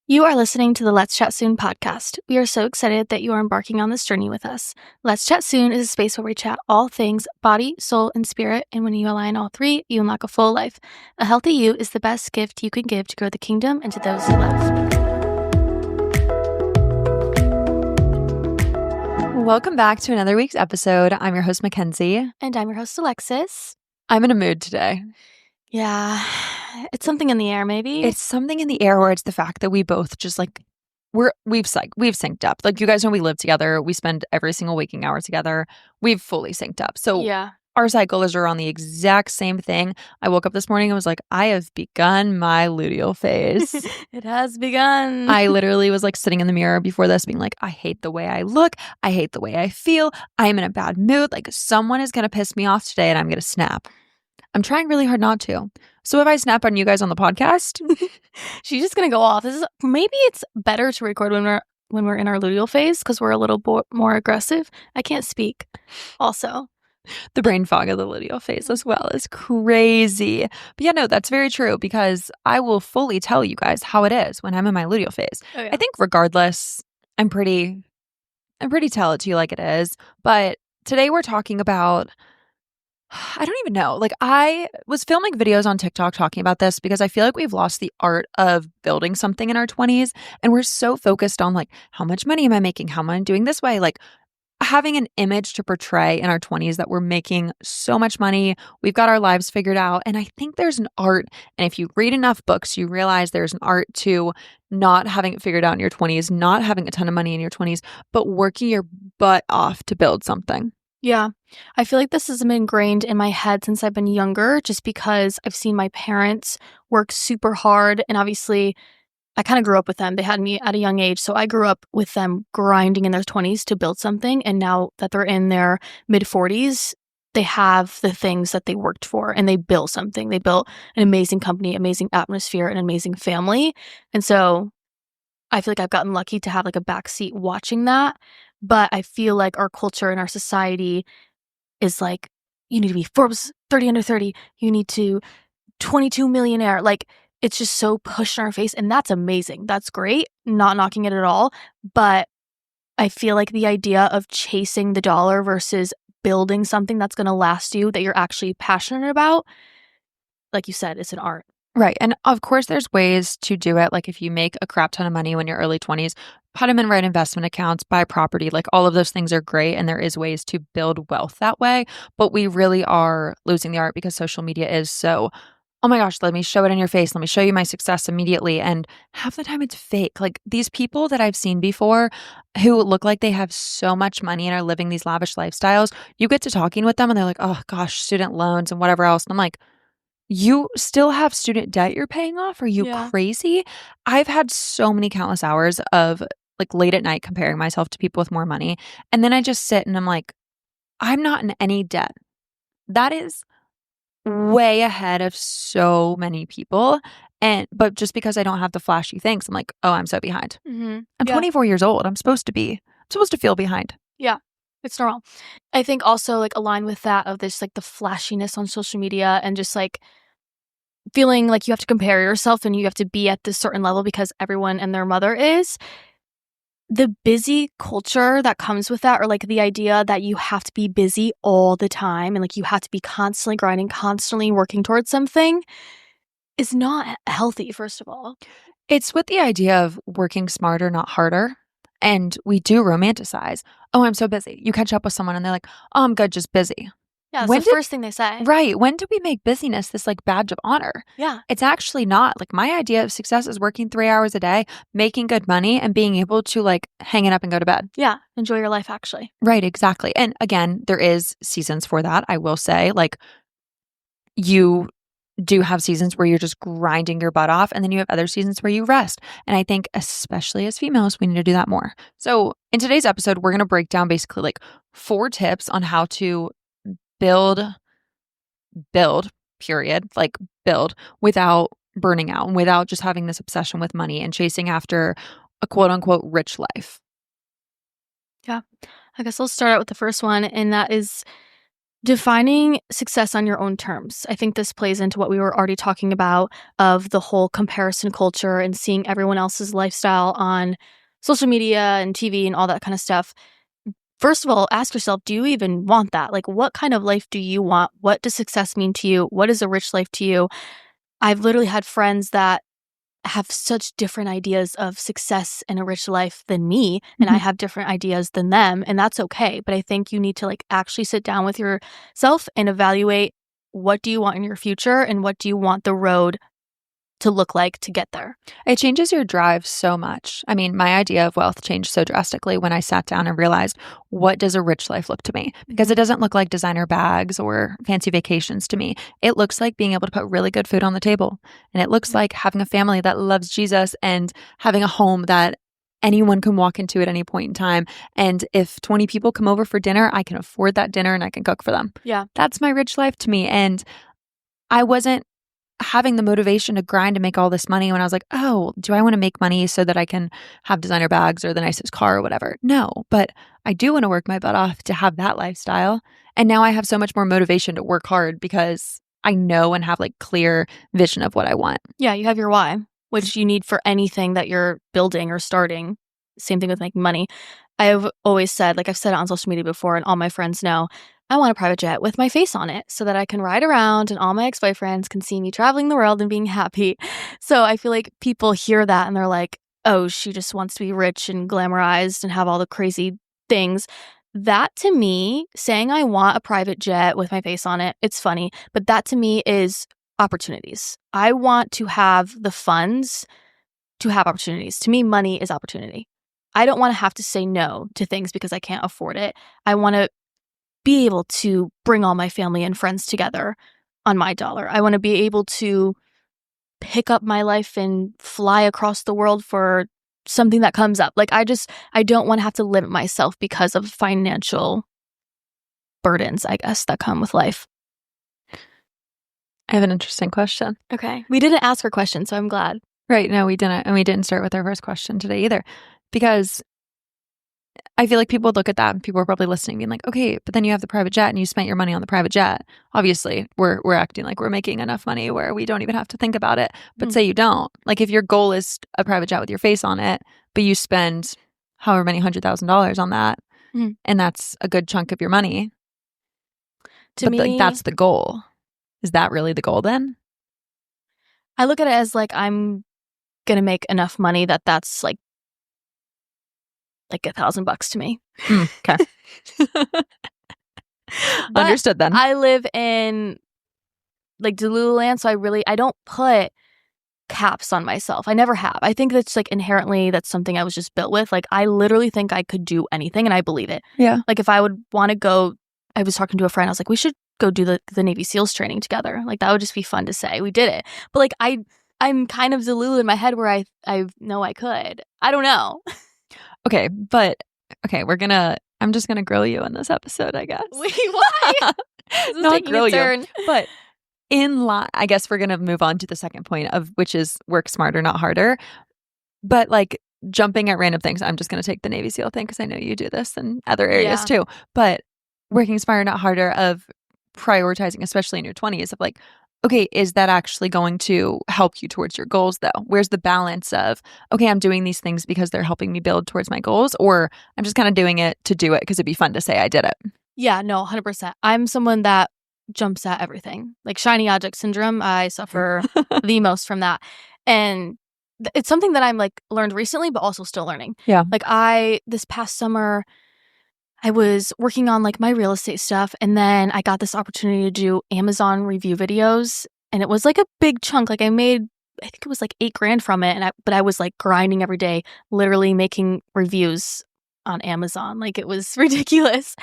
You are listening to the Let's Chat Soon podcast. We are so excited that you are embarking on this journey with us. Let's Chat Soon is a space where we chat all things body, soul, and spirit, and when you align all three, you unlock a full life. A healthy you is the best gift you can give to grow the kingdom and to those you love. Welcome back to another week's episode. I'm your host, Mackenzie. And I'm your host, Alexis. I'm in a mood today. Yeah, it's something in the air, maybe. It's something in the air where it's the fact that we both just we've synced up. Like, you guys know we live together. We spend every single waking hour together. We've fully synced up. So yeah. Our cycles are on the exact same thing. I woke up this morning and was like, I have begun my luteal phase. It has begun. I literally was like sitting in the mirror before this being like, I hate the way I look. I hate the way I feel. I am in a bad mood. Like, someone is going to piss me off today and I'm going to snap. I'm trying really hard not to. So if I snap on you guys on the podcast, she's just going to go off. Maybe it's better to record when we're in our luteal phase because we're a little more aggressive. I can't speak. Also, the brain fog of the luteal phase as well is crazy. But yeah, no, that's very true because I will fully tell you guys how it is when I'm in my luteal phase. Oh, yeah. I think regardless, I'm pretty tell it to you like it is. But today we're talking about, I don't even know. Like, I was filming videos on TikTok talking about this because I feel like we've lost the art of building something in our 20s. And we're so focused on like, how much money am I making? How am I doing this way? Like, having an image to portray in our 20s that we're making so much money, we've got our lives figured out. And I think there's an art. And if you read enough books, you realize there's an art to not having it figured out in your 20s, not having a ton of money in your 20s, but working your butt off to build something. Yeah. I feel like this has been ingrained in my head since I've been younger, just because I've seen my parents work super hard. And obviously, I kind of grew up with them. They had me at a young age. So I grew up with them grinding in their 20s to build something. And now that they're in their mid 40s, they have the things that they worked for and they built something. They built an amazing company, amazing atmosphere, an amazing family. And so I feel like I've gotten lucky to have like a backseat watching that. But I feel like our culture and our society is like, you need to be Forbes 30 under 30. You need to 22 millionaire. Like, it's just so pushed in our face. And that's amazing. That's great. Not knocking it at all. But I feel like the idea of chasing the dollar versus building something that's going to last you, that you're actually passionate about, like you said, it's an art. Right. And of course, there's ways to do it. Like, if you make a crap ton of money when you're early 20s, put them in right investment accounts, buy property, like all of those things are great. And there is ways to build wealth that way. But we really are losing the art because social media is so, oh my gosh, let me show it in your face. Let me show you my success immediately. And half the time it's fake. Like, these people that I've seen before who look like they have so much money and are living these lavish lifestyles, you get to talking with them and they're like, oh gosh, student loans and whatever else. And I'm like, you still have student debt you're paying off? Are you crazy? I've had so many countless hours of like late at night comparing myself to people with more money. And then I just sit and I'm like, I'm not in any debt. That is way ahead of so many people. But just because I don't have the flashy things, I'm like, oh, I'm so behind. Mm-hmm. I'm 24 years old. I'm supposed to feel behind. Yeah. It's normal. I think also like align with that of this like the flashiness on social media and just like feeling like you have to compare yourself and you have to be at this certain level because everyone and their mother is. The busy culture that comes with that, or like the idea that you have to be busy all the time and like you have to be constantly grinding, constantly working towards something, is not healthy, first of all. It's with the idea of working smarter, not harder. And we do romanticize, oh, I'm so busy. You catch up with someone and they're like, oh, I'm good, just busy. Yeah, that's the first thing they say. Right. When do we make busyness this like badge of honor? Yeah. It's actually not. Like, my idea of success is working 3 hours a day, making good money, and being able to like hang it up and go to bed. Yeah. Enjoy your life, actually. Right. Exactly. And again, there is seasons for that. I will say, like, you do have seasons where you're just grinding your butt off, and then you have other seasons where you rest. And I think especially as females, we need to do that more. So in today's episode, we're going to break down basically like 4 tips on how to build, period, like build without burning out and without just having this obsession with money and chasing after a quote unquote rich life. Yeah. I guess I'll start out with the first one, and that is Defining success on your own terms. I think this plays into what we were already talking about of the whole comparison culture and seeing everyone else's lifestyle on social media and TV and all that kind of stuff. First of all, ask yourself, do you even want that? Like, what kind of life do you want? What does success mean to you? What is a rich life to you? I've literally had friends that have such different ideas of success and a rich life than me, and I have different ideas than them, and that's okay. But I think you need to like actually sit down with yourself and evaluate, what do you want in your future and what do you want the road to look like to get there. It changes your drive so much. I mean, my idea of wealth changed so drastically when I sat down and realized, what does a rich life look to me? Because it doesn't look like designer bags or fancy vacations to me. It looks like being able to put really good food on the table. And it looks like having a family that loves Jesus and having a home that anyone can walk into at any point in time. And if 20 people come over for dinner, I can afford that dinner and I can cook for them. Yeah. That's my rich life to me. And I wasn't having the motivation to grind to make all this money when I was like, oh, do I want to make money so that I can have designer bags or the nicest car or whatever? No, but I do want to work my butt off to have that lifestyle. And now I have so much more motivation to work hard because I know and have like clear vision of what I want. Yeah, you have your why, which you need for anything that you're building or starting. Same thing with making money. I've always said, like I've said it on social media before, and all my friends know, I want a private jet with my face on it so that I can ride around and all my ex-boyfriends can see me traveling the world and being happy. So I feel like people hear that and they're like, oh, she just wants to be rich and glamorized and have all the crazy things. That to me, saying I want a private jet with my face on it, it's funny, but that to me is opportunities. I want to have the funds to have opportunities. To me, money is opportunity. I don't want to have to say no to things because I can't afford it. I want to be able to bring all my family and friends together on my dollar. I want to be able to pick up my life and fly across the world for something that comes up. Like I don't want to have to limit myself because of financial burdens, I guess, that come with life. I have an interesting question. Okay. We didn't ask her question, so I'm glad. Right. No, we didn't. And we didn't start with our first question today either. Because I feel like people would look at that and people are probably listening being like, okay, but then you have the private jet and you spent your money on the private jet. Obviously, we're acting like we're making enough money where we don't even have to think about it. But say you don't. Like if your goal is a private jet with your face on it, but you spend however many $100,000 on that, and that's a good chunk of your money. To me, like, that's the goal. Is that really the goal then? I look at it as like I'm gonna make enough money that's like $1,000 to me. Okay. Understood then. I live in like Delululand, so I don't put caps on myself. I never have. I think that's like inherently that's something I was just built with. Like I literally think I could do anything and I believe it. Yeah. Like if I would want to go, I was talking to a friend, I was like, we should go do the Navy SEALs training together. Like that would just be fun to say. We did it. But like I'm kind of Delulu in my head where I know I could. I don't know. Okay, I'm just gonna grill you in this episode, I guess. Wait, why? Not grill you, but I guess we're gonna move on to the second point of which is work smarter, not harder. But like jumping at random things, I'm just gonna take the Navy SEAL thing because I know you do this in other areas too. But working smarter, not harder of prioritizing, especially in your 20s, of like, okay, is that actually going to help you towards your goals though? Where's the balance of, okay, I'm doing these things because they're helping me build towards my goals, or I'm just kind of doing it to do it because it'd be fun to say I did it? Yeah, no, 100%. I'm someone that jumps at everything. Like shiny object syndrome, I suffer the most from that. And it's something that I'm like learned recently, but also still learning. Yeah. Like this past summer, I was working on like my real estate stuff, and then I got this opportunity to do Amazon review videos, and it was like a big chunk. Like I think it was like $8,000 from it, but I was like grinding every day, literally making reviews on Amazon. Like it was ridiculous,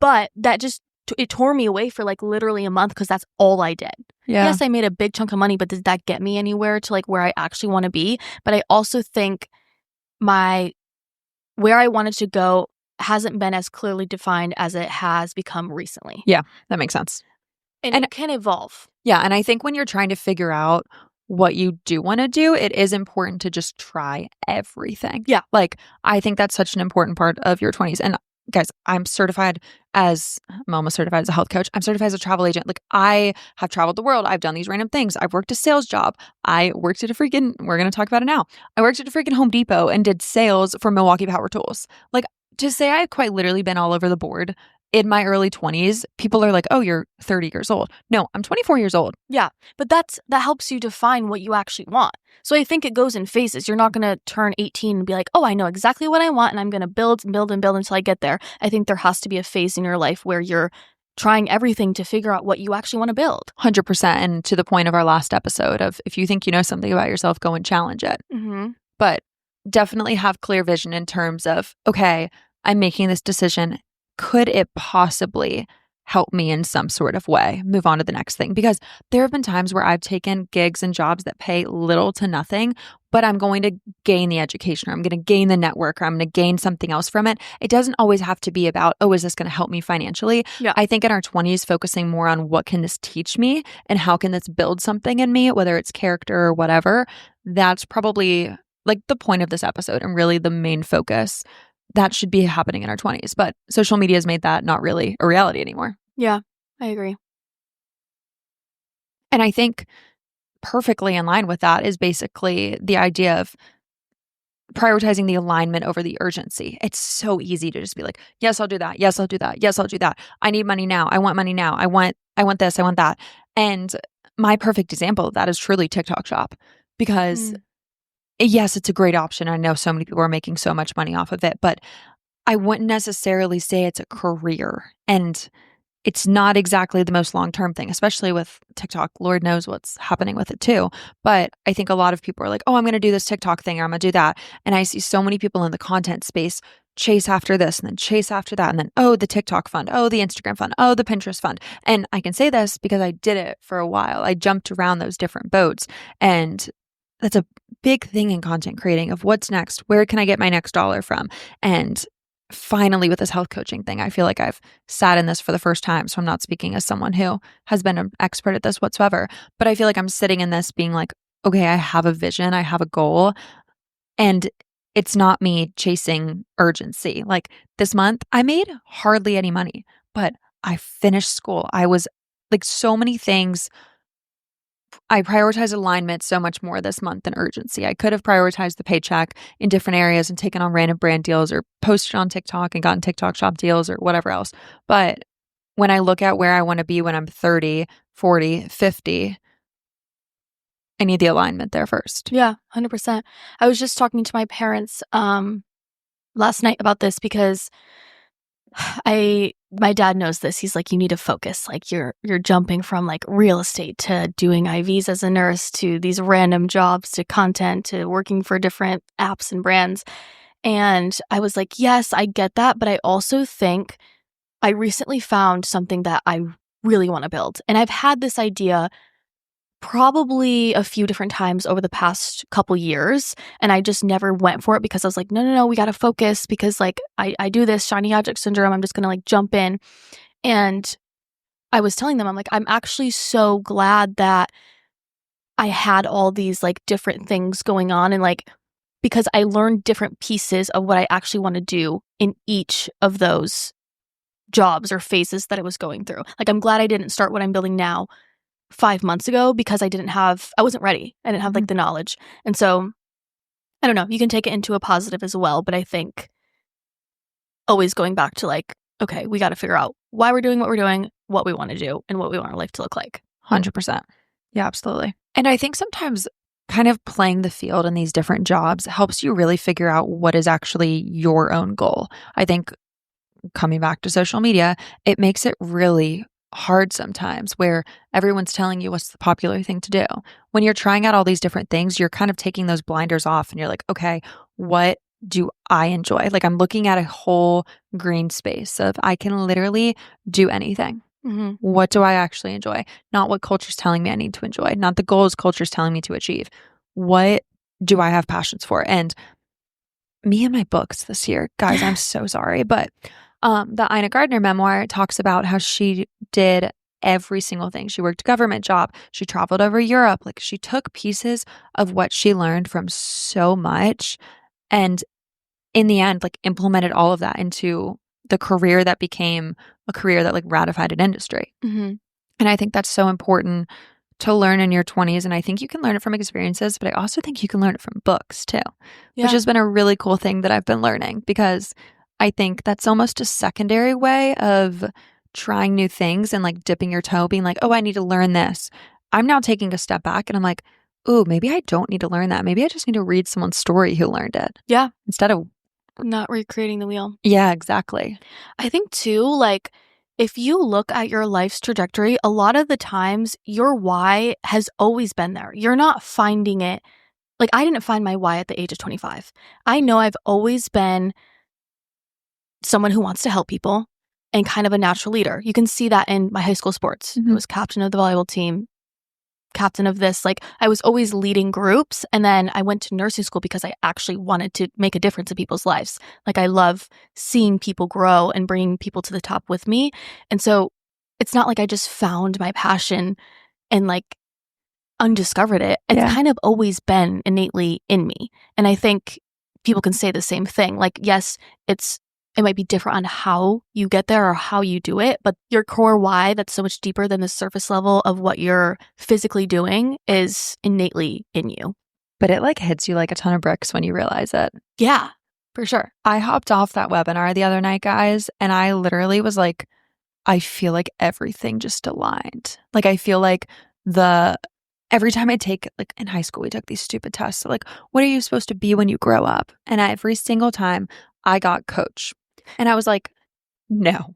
but that just it tore me away for like literally a month because that's all I did. Yeah. Yes, I made a big chunk of money, but did that get me anywhere to like where I actually want to be? But I also think where I wanted to go hasn't been as clearly defined as it has become recently. Yeah, that makes sense. And it can evolve. Yeah, and I think when you're trying to figure out what you do want to do, it is important to just try everything. Yeah. Like, I think that's such an important part of your 20s. And guys, I'm almost certified as a health coach. I'm certified as a travel agent. Like I have traveled the world. I've done these random things. I've worked a sales job. I worked at we're going to talk about it now. I worked at a freaking Home Depot and did sales for Milwaukee Power Tools. Like to say I've quite literally been all over the board in my early 20s, people are like, oh, you're 30 years old. No, I'm 24 years old. Yeah, but that helps you define what you actually want. So I think it goes in phases. You're not going to turn 18 and be like, oh, I know exactly what I want and I'm going to build and build and build until I get there. I think there has to be a phase in your life where you're trying everything to figure out what you actually want to build. 100%. And to the point of our last episode of if you think you know something about yourself, go and challenge it. Mm-hmm. But definitely have clear vision in terms of, okay, I'm making this decision. Could it possibly help me in some sort of way move on to the next thing? Because there have been times where I've taken gigs and jobs that pay little to nothing, but I'm going to gain the education, or I'm going to gain the network, or I'm going to gain something else from it. It doesn't always have to be about, oh, is this going to help me financially? Yeah. I think in our 20s, focusing more on what can this teach me and how can this build something in me, whether it's character or whatever, that's probably like the point of this episode and really the main focus. That should be happening in our 20s. But social media has made that not really a reality anymore. Yeah, I agree. And I think perfectly in line with that is basically the idea of prioritizing the alignment over the urgency. It's so easy to just be like, yes, I'll do that. Yes, I'll do that. Yes, I'll do that. I need money now. I want money now. I want this. I want that. And my perfect example of that is truly TikTok Shop, because yes, it's a great option. I know so many people are making so much money off of it, but I wouldn't necessarily say it's a career. And it's not exactly the most long-term thing, especially with TikTok. Lord knows what's happening with it too. But I think a lot of people are like, oh, I'm going to do this TikTok thing, or I'm going to do that. And I see so many people in the content space chase after this and then chase after that. And then, oh, the TikTok fund, oh, the Instagram fund, oh, the Pinterest fund. And I can say this because I did it for a while. I jumped around those different boats, and that's a big thing in content creating of what's next. Where can I get my next dollar from? And finally, with this health coaching thing, I feel like I've sat in this for the first time. So I'm not speaking as someone who has been an expert at this whatsoever, but I feel like I'm sitting in this being like, okay, I have a vision, I have a goal, and it's not me chasing urgency. Like this month, I made hardly any money, but I finished school. I was like so many things. I prioritized alignment so much more this month than urgency. I could have prioritized the paycheck in different areas and taken on random brand deals or posted on TikTok and gotten TikTok shop deals or whatever else. But when I look at where I want to be when I'm 30, 40, 50, I need the alignment there first. Yeah, 100%. I was just talking to my parents last night about this because my dad knows this. He's like, you need to focus. Like you're jumping from like real estate to doing IVs as a nurse to these random jobs to content to working for different apps and brands. And I was like, yes, I get that. But I also think I recently found something that I really want to build. And I've had this idea probably a few different times over the past couple years, and I just never went for it because I was like, no, we got to focus because like I do this shiny object syndrome. I'm just going to like jump in. And I was telling them, I'm like, I'm actually so glad that I had all these like different things going on, and like because I learned different pieces of what I actually want to do in each of those jobs or phases that I was going through. Like I'm glad I didn't start what I'm building now 5 months ago because I wasn't ready. I didn't have like the knowledge. And so I don't know, you can take it into a positive as well. But I think always going back to like, okay, we got to figure out why we're doing what we're doing, what we want to do, and what we want our life to look like. 100%. Yeah, absolutely. And I think sometimes kind of playing the field in these different jobs helps you really figure out what is actually your own goal. I think coming back to social media, it makes it really hard sometimes where everyone's telling you what's the popular thing to do. When you're trying out all these different things, you're kind of taking those blinders off and you're like, okay, what do I enjoy? Like I'm looking at a whole green space of I can literally do anything. Mm-hmm. What do I actually enjoy? Not what culture's telling me I need to enjoy, not the goals culture's telling me to achieve. What do I have passions for? And me and my books this year, guys, I'm so sorry, but the Ina Gardner memoir talks about how she did every single thing. She worked a government job. She traveled over Europe. Like she took pieces of what she learned from so much and in the end, like implemented all of that into the career that became a career that like ratified an industry. Mhm. And I think that's so important to learn in your 20s. And I think you can learn it from experiences, but I also think you can learn it from books too, which Yeah. has been a really cool thing that I've been learning because I think that's almost a secondary way of trying new things and like dipping your toe, being like, oh, I need to learn this. I'm now taking a step back and I'm like, ooh, maybe I don't need to learn that. Maybe I just need to read someone's story who learned it Yeah. instead of, Not recreating the wheel. yeah, exactly. I think too, like, if you look at your life's trajectory, a lot of the times your why has always been there. You're not finding it. Like, I didn't find my why at the age of 25. I know I've always been someone who wants to help people and kind of a natural leader. You can see that in my high school sports. I was captain of the volleyball team, captain of this. Like, I was always leading groups. And then I went to nursing school because I actually wanted to make a difference in people's lives. Like, I love seeing people grow and bringing people to the top with me. And so it's not like I just found my passion and like undiscovered it. It's Yeah. kind of always been innately in me. And I think people can say the same thing. Like, yes, it might be different on how you get there or how you do it, but your core why that's so much deeper than the surface level of what you're physically doing is innately in you. But it like hits you like a ton of bricks when you realize it. Yeah, for sure. I hopped off that webinar the other night, guys, and I literally was like, I feel like everything just aligned. Like, I feel like every time I take, like in high school, we took these stupid tests. So like, what are you supposed to be when you grow up? And every single time I got coach. And I was like, no,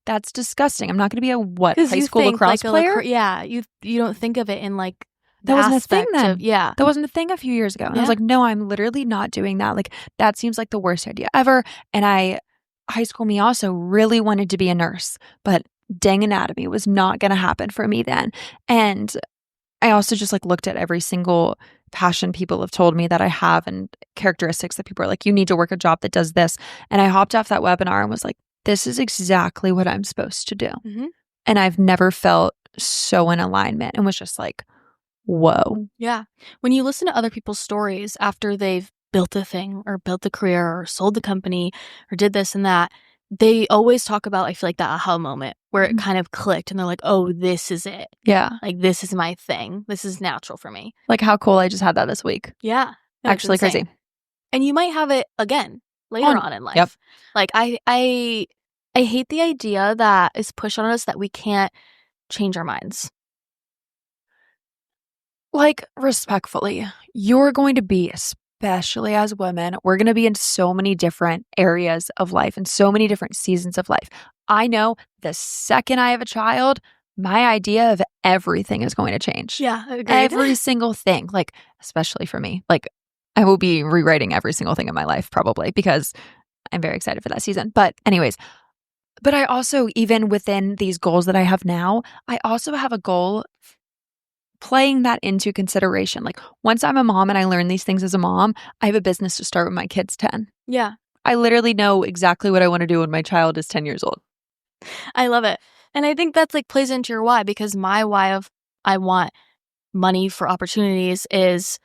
that's disgusting. I'm not going to be a high school lacrosse player? Yeah, you don't think of it in like the That wasn't a thing aspect then. of, yeah. That wasn't a thing a few years ago. And I was Yeah. like, no, I'm literally not doing that. Like, that seems like the worst idea ever. And high school me also really wanted to be a nurse, but dang anatomy was not going to happen for me then. And I also just like looked at every single passion people have told me that I have and characteristics that people are like, you need to work a job that does this. And I hopped off that webinar and was like, this is exactly what I'm supposed to do. Mhm. And I've never felt so in alignment and was just like, whoa. Yeah. When you listen to other people's stories after they've built a thing or built a career or sold the company or did this and that, they always talk about, I feel like, that aha moment where it kind of clicked and they're like, oh, this is it. Yeah. Like, this is my thing. This is natural for me. Like, how cool I just had that this week. Yeah. No, it's Actually insane. crazy. And you might have it again later on in life. Yep. Like, I hate the idea that is pushed on us that we can't change our minds. Like, respectfully, you're going to be, especially as women, we're going to be in so many different areas of life and so many different seasons of life. I know the second I have a child, my idea of everything is going to change. Yeah, agreed. Every single thing, like, especially for me, like, I will be rewriting every single thing in my life probably because I'm very excited for that season. But anyways, but I also, even within these goals that I have now, I also have a goal playing that into consideration. Like, once I'm a mom and I learn these things as a mom, I have a business to start when my kid's 10. Yeah. I literally know exactly what I want to do when my child is 10 years old. I love it. And I think that's like plays into your why, because my why of I want money for opportunities is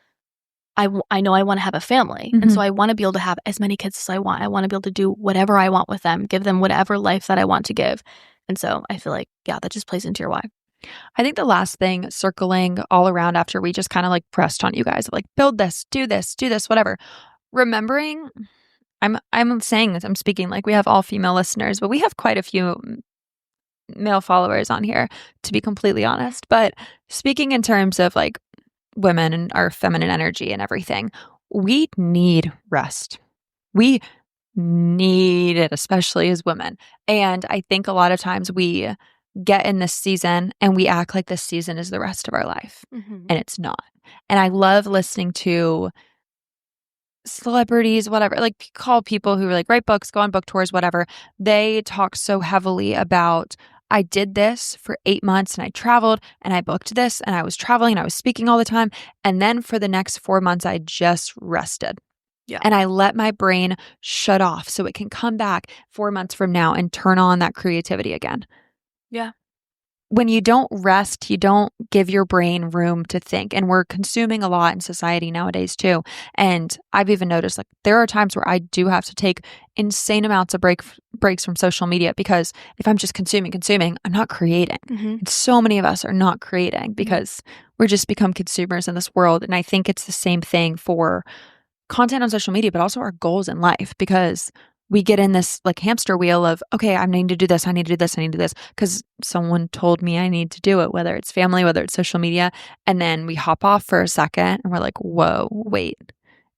I know I want to have a family. And so I want to be able to have as many kids as I want. I want to be able to do whatever I want with them, give them whatever life that I want to give. And so I feel like, yeah, that just plays into your why. I think the last thing circling all around after we just kind of like pressed on you guys, like build this, do this, whatever. Remembering, I'm saying this, I'm speaking like we have all female listeners, but we have quite a few male followers on here, to be completely honest. But speaking in terms of like women and our feminine energy and everything, we need rest. We need it, especially as women. And I think a lot of times we get in this season and we act like this season is the rest of our life. And it's not. And I love listening to celebrities, whatever, like call people who like write books, go on book tours, whatever. They talk so heavily about, I did this for 8 months and I traveled and I booked this and I was traveling and I was speaking all the time. And then for the next 4 months, I just rested. Yeah. And I let my brain shut off so it can come back 4 months from now and turn on that creativity again. Yeah. when you don't rest, you don't give your brain room to think. And we're consuming a lot in society nowadays too. And I've even noticed like there are times where I do have to take insane amounts of breaks from social media because if I'm just consuming, I'm not creating. Mm-hmm. And so many of us are not creating because we're just become consumers in this world. And I think it's the same thing for content on social media, but also our goals in life because we get in this like hamster wheel of, okay, I need to do this, I need to do this, I need to do this because someone told me I need to do it, whether it's family, whether it's social media. And then we hop off for a second and we're like, whoa, wait.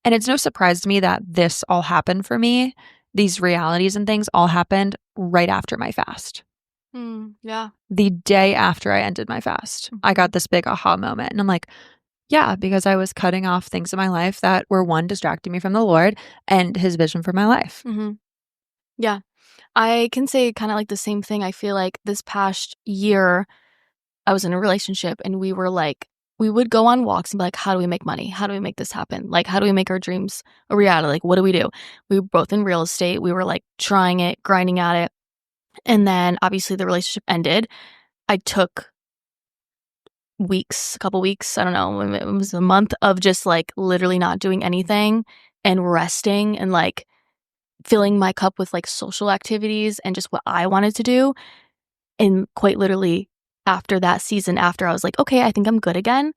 And it's no surprise to me that this all happened for me. These realities and things all happened right after my fast. Yeah. The day after I ended my fast, I got this big aha moment. And I'm like, yeah, because I was cutting off things in my life that were one, distracting me from the Lord and his vision for my life. Mm-hmm. Yeah. I can say kind of like the same thing. I feel like this past year, I was in a relationship and we would go on walks and be like, how do we make money? How do we make this happen? Like, how do we make our dreams a reality? Like, what do we do? We were both in real estate. We were like trying it, grinding at it. And then obviously the relationship ended. I took a couple weeks, I don't know, it was a month of just like literally not doing anything and resting and like filling my cup with like social activities and just what I wanted to do. And quite literally after that season, after I was like, okay, I think I'm good again.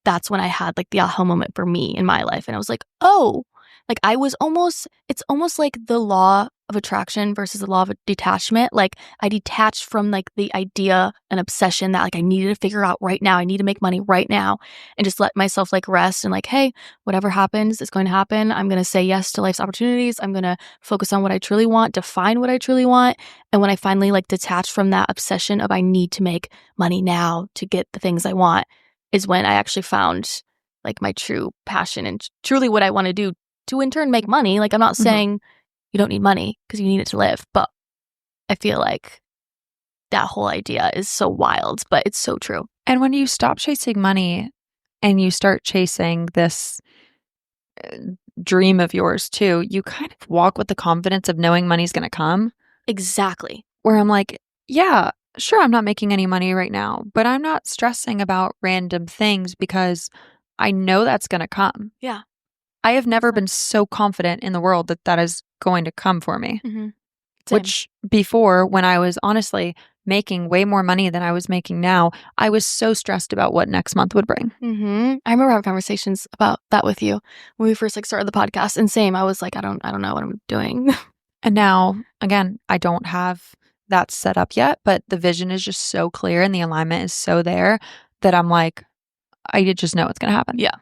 That's when I had like the aha moment for me in my life. And I was like, oh, like it's almost like the law of attraction versus the law of detachment. Like I detached from like the idea and obsession that like I needed to figure out right now. I need to make money right now and just let myself like rest and like, hey, whatever happens is going to happen. I'm going to say yes to life's opportunities. I'm going to focus on what I truly want, define what I truly want. And when I finally like detached from that obsession of I need to make money now to get the things I want is when I actually found like my true passion and truly what I want to do to in turn make money. Like I'm not saying you don't need money because you need it to live, but I feel like that whole idea is so wild, but it's so true. And when you stop chasing money and you start chasing this dream of yours too, you kind of walk with the confidence of knowing money's going to come. Exactly. Where I'm like, yeah, sure, I'm not making any money right now, but I'm not stressing about random things because I know that's going to come. Yeah. I have never been so confident in the world that that is going to come for me. Which before, when I was honestly making way more money than I was making now, I was so stressed about what next month would bring. I remember having conversations about that with you when we first like started the podcast. And same, I was like, I don't know what I'm doing. And now, again, I don't have that set up yet, but the vision is just so clear and the alignment is so there that I'm like, I just know it's going to happen. Yeah.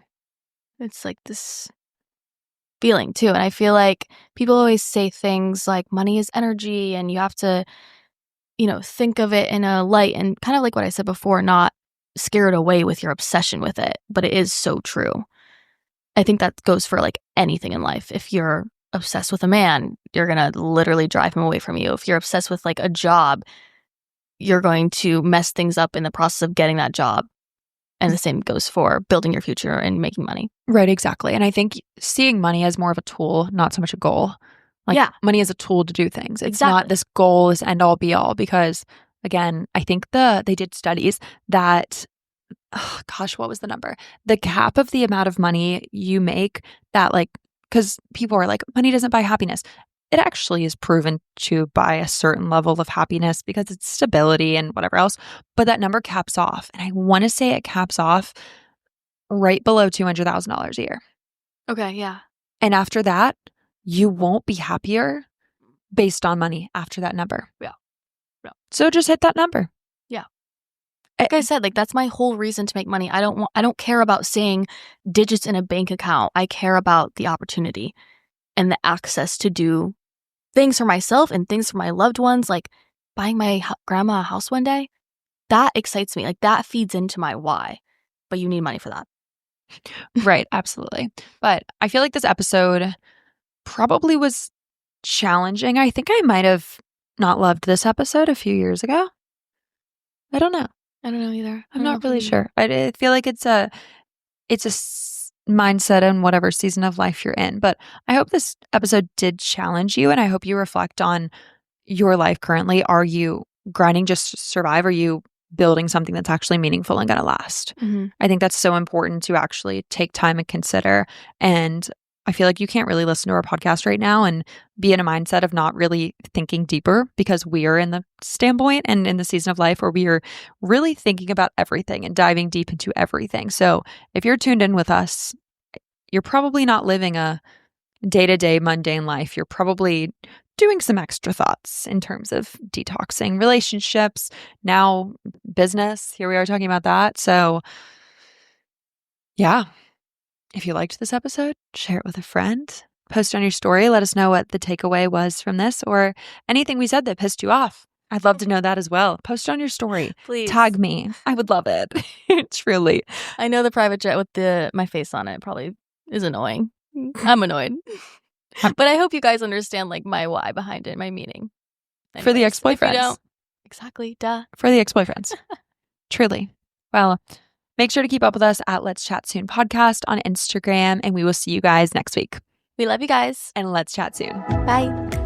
It's like this feeling too. And I feel like people always say things like money is energy and you have to, think of it in a light and kind of like what I said before, not scare it away with your obsession with it. But it is so true. I think that goes for like anything in life. If you're obsessed with a man, you're going to literally drive him away from you. If you're obsessed with like a job, you're going to mess things up in the process of getting that job. And the same goes for building your future and making money. Right, exactly. And I think seeing money as more of a tool, not so much a goal. Like money is a tool to do things. It's not this goal, this end all be all. Because again, I think they did studies that, what was the number? The cap of the amount of money you make that like, because people are like, money doesn't buy happiness. It actually is proven to buy a certain level of happiness because it's stability and whatever else. But that number caps off. And I want to say it caps off right below $200,000 a year. Okay, yeah. And after that, you won't be happier based on money after that number. Yeah. So just hit that number. Yeah. Like I said, like that's my whole reason to make money. I don't care about seeing digits in a bank account. I care about the opportunity and the access to do things for myself and things for my loved ones, like buying my grandma a house one day. That excites me. Like that feeds into my why. But you need money for that. Right, absolutely. But I feel like this episode probably was challenging. I think I might have not loved this episode a few years ago. I don't know. I don't know either. I'm not really sure. I feel like it's a mindset in whatever season of life you're in. But I hope this episode did challenge you, and I hope you reflect on your life currently. Are you grinding just to survive? Are you building something that's actually meaningful and going to last. I think that's so important to actually take time and consider. And I feel like you can't really listen to our podcast right now and be in a mindset of not really thinking deeper, because we are in the standpoint and in the season of life where we are really thinking about everything and diving deep into everything. So if you're tuned in with us, you're probably not living a day-to-day mundane life. You're probably doing some extra thoughts in terms of detoxing relationships, now business. Here we are talking about that. So yeah, if you liked this episode, share it with a friend, post on your story, let us know what the takeaway was from this or anything we said that pissed you off. I'd love to know that as well. Post on your story. Please. Tag me. I would love it. Truly. I know the private jet with my face on it probably is annoying. I'm annoyed. But I hope you guys understand like my why behind it, my meaning. Anyways, for the ex-boyfriends. If you don't, exactly, duh. For the ex-boyfriends. Truly. Well, make sure to keep up with us at Let's Chat Soon podcast on Instagram, and we will see you guys next week. We love you guys. And let's chat soon. Bye.